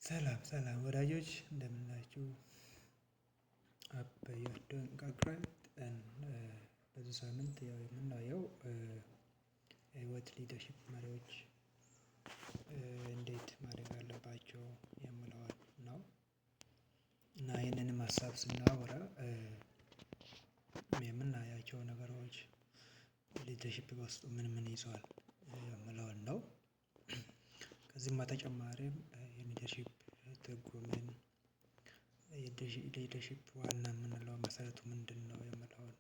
ሰላም ሰላም ወዳጆች እንደምን ናችሁ? አበይ አዶን ጋግራይት በዚህ ሳምንት ያው የምናየው የህይወት ሊደርሺፕ መሪዎች እንዴት ማድረግ አለባቸው የምለውን ነው። እና ይህንንም ሀሳብ ስናወራ የምናያቸው ነገሮች ሊደርሺፕ በውስጡ ምን ምን ይዟል የምለውን ነው። ከዚህም በተጨማሪም የሊደርሺፕ ትርጉምን የሊደርሺፕ ዋና የምንለው መሰረቱ ምንድነው የምለውን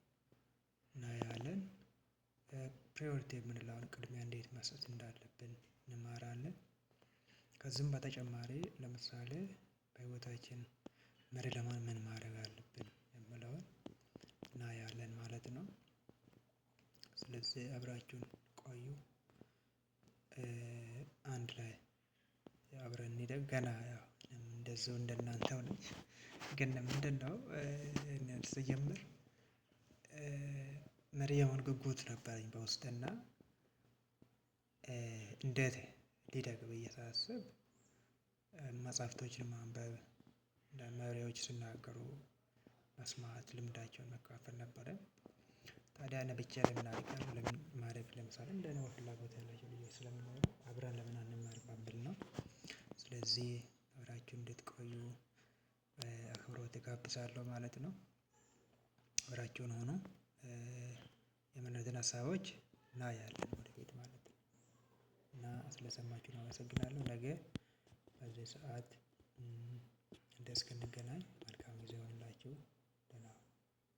እናያለን። ፕራዮሪቲ የምንለውን ቅድሚያ እንዴት መስጠት እንዳለብን እንማራለን። ከዚህም በተጨማሪ ለምሳሌ በህይወታችን መሪ ለመሆን ምን ማድረግ አለብን የምለውን እናያለን ማለት ነው። ስለዚህ አብራችሁን ቆዩ። አንድ ላይ አብረን እንደግ ገና ያው እንደዚሁ እንደናንተው ነኝ። ግን ምንድነው ስጀምር መሪ የመሆን ጉጉት ነበረኝ በውስጤና እንዴት ሊደግ ብዬ ሳስብ መጽሐፍቶችን ማንበብ መሪዎች ሲናገሩ መስማት ልምዳቸውን መካፈል ነበረ። ታዲያ እኔ ብቻዬን ለምን አደርጋለሁ ለምን ማድረግ ለምሳሌ እንደኔ ፍላጎት ያላቸው ልጆች ስለሚኖሩ አብረን ለምን አንማርም በሚል ነው። ስለዚህ አብራችሁ እንድትቆዩ በአክብሮት እጋብዛለሁ ማለት ነው። አብራችሁን ሁኑ። የምንሉትን ሀሳቦች እናያለን ወደፊት ማለት ነው። እና ስለሰማችሁን አመሰግናለሁ። ነገ በዚህ ሰዓት እስክንገናኝ መልካም ጊዜ ይሁንላችሁ።